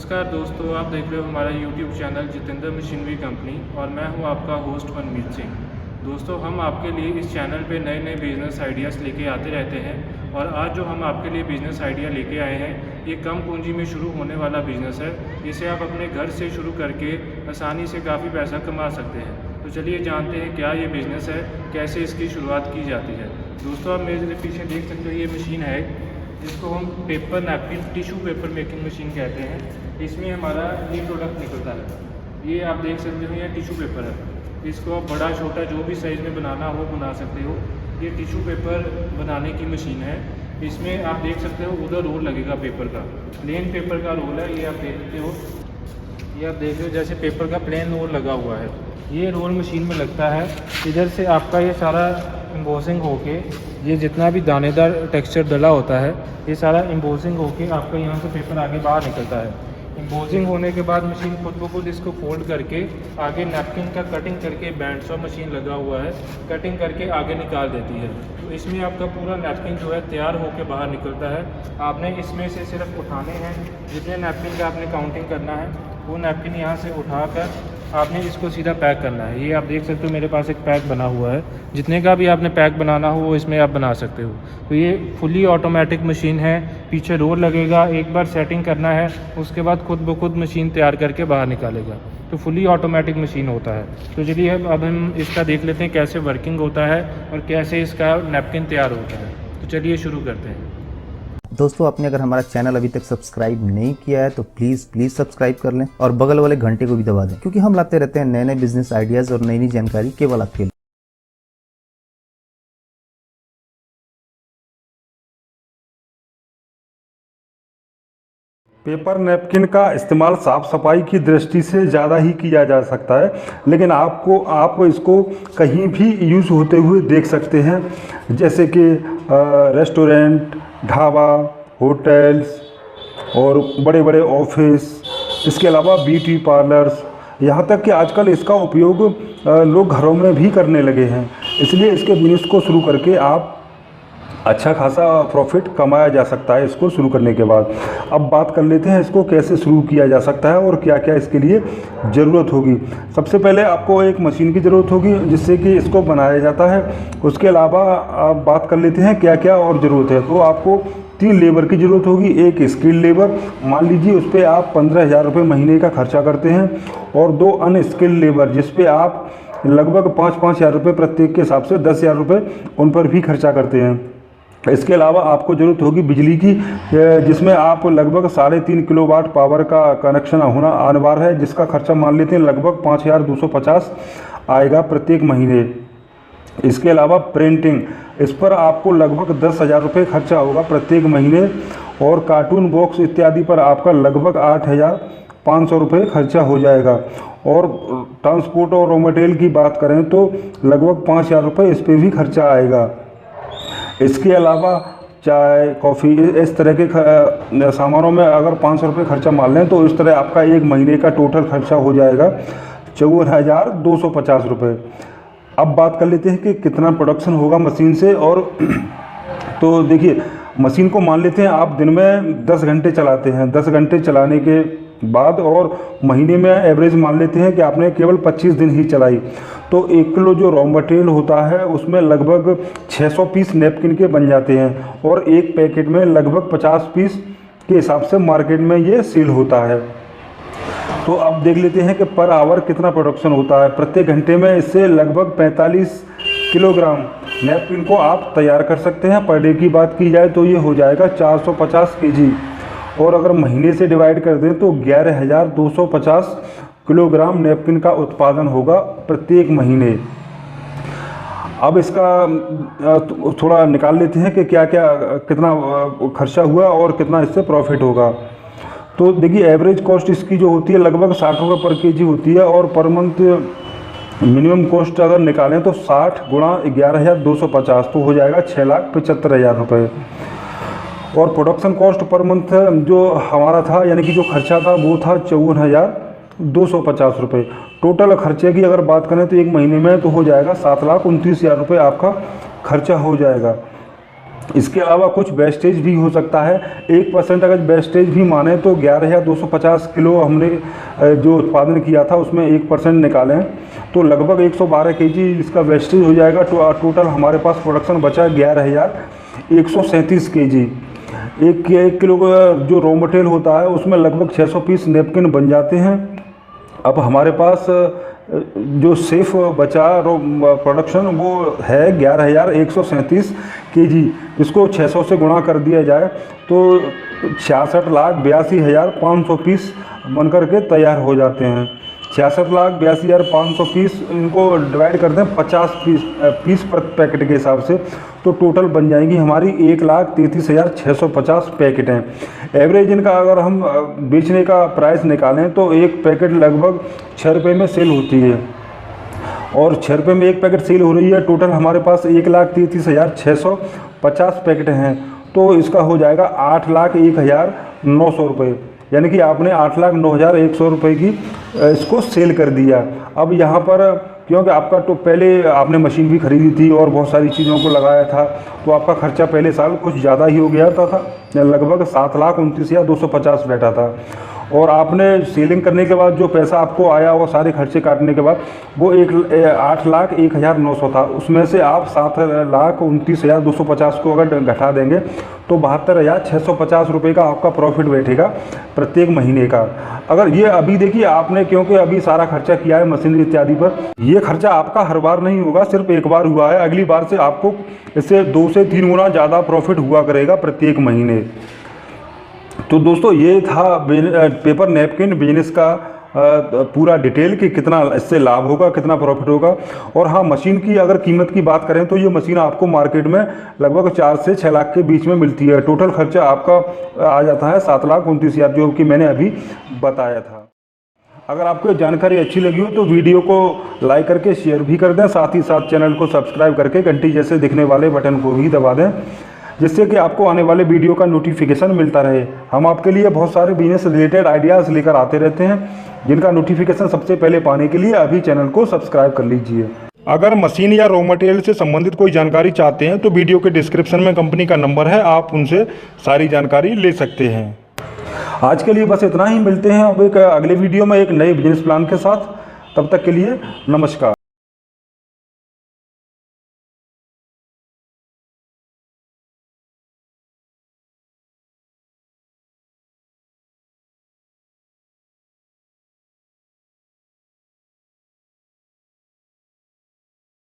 नमस्कार दोस्तों, आप देख रहे हो हमारा YouTube channel Jitendra machinery company और मैं हूं आपका होस्ट मनमीत सिंह। दोस्तों, हम आपके लिए इस चैनल पे नए नए बिज़नेस आइडियाज़ लेके आते रहते हैं और आज जो हम आपके लिए बिज़नेस आइडिया लेके आए हैं ये कम पूंजी में शुरू होने वाला बिज़नेस है। इसे आप अपने घर से शुरू करके आसानी से काफ़ी पैसा कमा सकते हैं। तो चलिए जानते हैं क्या ये बिज़नेस है, कैसे इसकी शुरुआत की जाती है। दोस्तों, आप मेरे पीछे देख सकते हो ये मशीन है, इसको हम paper napkin tissue paper making machine कहते हैं। इसमें हमारा ये प्रोडक्ट निकलता है। ये आप देख सकते हो, ये टिश्यू पेपर है। इसको आप बड़ा छोटा जो भी साइज़ में बनाना हो बना सकते हो। ये टिश्यू पेपर बनाने की मशीन है। इसमें आप देख सकते हो उधर रोल लगेगा पेपर का, प्लेन पेपर का रोल है। ये आप देखते हो, ये आप देख रहे हो जैसे पेपर का प्लेन रोल लगा हुआ है। ये रोल मशीन में लगता है। इधर से आपका ये सारा एम्बोसिंग होके, ये जितना भी दानेदार टेक्सचर डला होता है ये सारा एम्बोसिंग होके आपका यहाँ से पेपर आगे बाहर निकलता है। एम्बोसिंग होने के बाद मशीन खुद ब खुद इसको फोल्ड करके आगे नैपकिन का कटिंग करके बैंड्सॉ मशीन लगा हुआ है, कटिंग करके आगे निकाल देती है। तो इसमें आपका पूरा नैपकिन जो है तैयार होकर बाहर निकलता है। आपने इसमें से सिर्फ उठाने हैं, जितने नैपकिन का आपने काउंटिंग करना है वो नैपकिन यहाँ से उठाकर आपने इसको सीधा पैक करना है। ये आप देख सकते हो मेरे पास एक पैक बना हुआ है। जितने का भी आपने पैक बनाना हो वो इसमें आप बना सकते हो। तो ये फुली ऑटोमेटिक मशीन है, पीछे रोल लगेगा, एक बार सेटिंग करना है उसके बाद खुद ब खुद मशीन तैयार करके बाहर निकालेगा। तो फुली ऑटोमेटिक मशीन होता है। तो चलिए अब हम इसका देख लेते हैं कैसे वर्किंग होता है और कैसे इसका नैपकिन तैयार होता है। तो चलिए शुरू करते हैं। दोस्तों, आपने अगर हमारा चैनल अभी तक सब्सक्राइब नहीं किया है तो प्लीज़ सब्सक्राइब कर लें और बगल वाले घंटे को भी दबा दें, क्योंकि हम लाते रहते हैं नए नए बिजनेस आइडियाज़ और नई नई जानकारी केवल आपके लिए। पेपर नैपकिन का इस्तेमाल साफ़ सफाई की दृष्टि से ज़्यादा ही किया जा सकता है, लेकिन आप इसको कहीं भी यूज़ होते हुए देख सकते हैं, जैसे कि रेस्टोरेंट, ढाबा, होटल्स और बड़े बड़े ऑफिस, इसके अलावा ब्यूटी पार्लर्स, यहाँ तक कि आजकल इसका उपयोग लोग घरों में भी करने लगे हैं। इसलिए इसके बिजनेस को शुरू करके आप अच्छा खासा प्रॉफिट कमाया जा सकता है इसको शुरू करने के बाद। अब बात कर लेते हैं इसको कैसे शुरू किया जा सकता है और क्या क्या इसके लिए ज़रूरत होगी। सबसे पहले आपको एक मशीन की ज़रूरत होगी जिससे कि इसको बनाया जाता है। उसके अलावा आप बात कर लेते हैं क्या क्या और ज़रूरत है। तो आपको 3 लेबर की ज़रूरत होगी। एक स्किल्ड लेबर, मान लीजिए उस पर आप 15,000 रुपये महीने का खर्चा करते हैं, और 2 अनस्किल्ड लेबर जिस पे आप लगभग 5-5 हज़ार रुपये प्रत्येक के हिसाब से 10,000 रुपये उन पर भी खर्चा करते हैं। इसके अलावा आपको ज़रूरत होगी बिजली की, जिसमें आप लगभग 3.5 किलोवाट पावर का कनेक्शन होना अनिवार्य है, जिसका खर्चा मान लेते हैं लगभग 5,250 आएगा प्रत्येक महीने। इसके अलावा प्रिंटिंग, इस पर आपको लगभग 10,000 रुपये खर्चा होगा प्रत्येक महीने, और कार्टून बॉक्स इत्यादि पर आपका लगभग 8,500 रुपये खर्चा हो जाएगा। और ट्रांसपोर्ट और रॉ मटेरियल की बात करें तो लगभग 5,000 रुपये इस पर भी खर्चा आएगा। इसके अलावा चाय, कॉफ़ी, इस तरह के सामानों में अगर 500 रुपये खर्चा मान लें तो इस तरह आपका एक महीने का टोटल खर्चा हो जाएगा 54,250 रुपये। अब बात कर लेते हैं कि कितना प्रोडक्शन होगा मशीन से। और तो देखिए, मशीन को मान लेते हैं आप दिन में 10 घंटे चलाते हैं। 10 घंटे चलाने के बाद और महीने में एवरेज मान लेते हैं कि आपने केवल 25 दिन ही चलाई, तो 1 किलो जो रॉ मटेरियल होता है उसमें लगभग 600 पीस नैपकिन के बन जाते हैं, और एक पैकेट में लगभग 50 पीस के हिसाब से मार्केट में ये सेल होता है। तो अब देख लेते हैं कि पर आवर कितना प्रोडक्शन होता है। प्रत्येक घंटे में इससे लगभग 45 किलोग्राम नैपकिन को आप तैयार कर सकते हैं। पर डे की बात की जाए तो ये हो जाएगा 450 केजी, और अगर महीने से डिवाइड कर दें तो 11,250 किलोग्राम नैपकिन का उत्पादन होगा प्रत्येक महीने। अब इसका थोड़ा निकाल लेते हैं कि क्या क्या कितना खर्चा हुआ और कितना इससे प्रॉफिट होगा। तो देखिए, एवरेज कॉस्ट इसकी जो होती है लगभग 60 रुपये पर केजी होती है, और पर मंथ मिनिमम कॉस्ट अगर निकालें तो 60 गुणा 11,250 तो हो जाएगा 6,75,000 रुपये। और प्रोडक्शन कॉस्ट पर मंथ जो हमारा था, यानी कि जो खर्चा था वो था 54,250 रुपये। टोटल खर्चे की अगर बात करें तो एक महीने में तो हो जाएगा 7,29,000 रुपये आपका खर्चा हो जाएगा। इसके अलावा कुछ वेस्टेज भी हो सकता है। 1% अगर वेस्टेज भी माने तो 11,250 किलो हमने जो उत्पादन किया था उसमें 1% निकालें तो लगभग 112 केजी इसका वेस्टेज हो जाएगा। टोटल हमारे पास प्रोडक्शन बचा 11,137 केजी। एक किलो का जो रॉ मटेरियल होता है उसमें लगभग 600 पीस नैपकिन बन जाते हैं। अब हमारे पास जो सेफ बचा प्रोडक्शन वो है 11,137 केजी। इसको 600 से गुणा कर दिया जाए तो 66,82,500 पीस बन करके तैयार हो जाते हैं। 66,82,500 पीस इनको डिवाइड कर दें 50 पीस पर पैकेट के हिसाब से तो टोटल बन जाएंगी हमारी 1,33,650 पैकेट हैं। एवरेज इनका अगर हम बेचने का प्राइस निकालें तो एक पैकेट लगभग 6 रुपये में सेल होती है और 6 रुपये में एक पैकेट सेल हो रही है। टोटल हमारे पास 1,33,650 पैकेट हैं तो इसका हो जाएगा 8,01,900 रुपये, यानी कि आपने 8,09,100 रुपये की इसको सेल कर दिया। अब यहाँ पर क्योंकि आपका तो पहले आपने मशीन भी खरीदी थी और बहुत सारी चीज़ों को लगाया था तो आपका खर्चा पहले साल कुछ ज़्यादा ही हो गया था लगभग 7,29,250 बैठा था और आपने सेलिंग करने के बाद जो पैसा आपको आया वो सारे खर्चे काटने के बाद वो 8,01,900 था। उसमें से आप 7,29,250 को अगर घटा देंगे तो 72,650 रुपये का आपका प्रॉफिट बैठेगा प्रत्येक महीने का। अगर ये अभी देखिए आपने क्योंकि अभी सारा खर्चा किया है मशीनरी इत्यादि पर, ये खर्चा आपका हर बार नहीं होगा, सिर्फ एक बार हुआ है। अगली बार से आपको इससे 2 से 3 गुना ज़्यादा प्रॉफिट हुआ करेगा प्रत्येक महीने। तो दोस्तों ये था पेपर नैपकिन बिजनेस का पूरा डिटेल कि कितना इससे लाभ होगा, कितना प्रॉफिट होगा। और हाँ, मशीन की अगर कीमत की बात करें तो ये मशीन आपको मार्केट में लगभग 4 से 6 लाख के बीच में मिलती है। टोटल खर्चा आपका आ जाता है 7,29,000 जो कि मैंने अभी बताया था। अगर आपको ये जानकारी अच्छी लगी हो तो वीडियो को लाइक करके शेयर भी कर दें, साथ ही साथ चैनल को सब्सक्राइब करके घंटी जैसे दिखने वाले बटन को भी दबा दें जिससे कि आपको आने वाले वीडियो का नोटिफिकेशन मिलता रहे। हम आपके लिए बहुत सारे बिजनेस रिलेटेड आइडियाज़ लेकर आते रहते हैं जिनका नोटिफिकेशन सबसे पहले पाने के लिए अभी चैनल को सब्सक्राइब कर लीजिए। अगर मशीन या रॉ मटेरियल से संबंधित कोई जानकारी चाहते हैं तो वीडियो के डिस्क्रिप्शन में कंपनी का नंबर है, आप उनसे सारी जानकारी ले सकते हैं। आज के लिए बस इतना ही, मिलते हैं अब एक अगले वीडियो में एक नए बिजनेस प्लान के साथ। तब तक के लिए नमस्कार।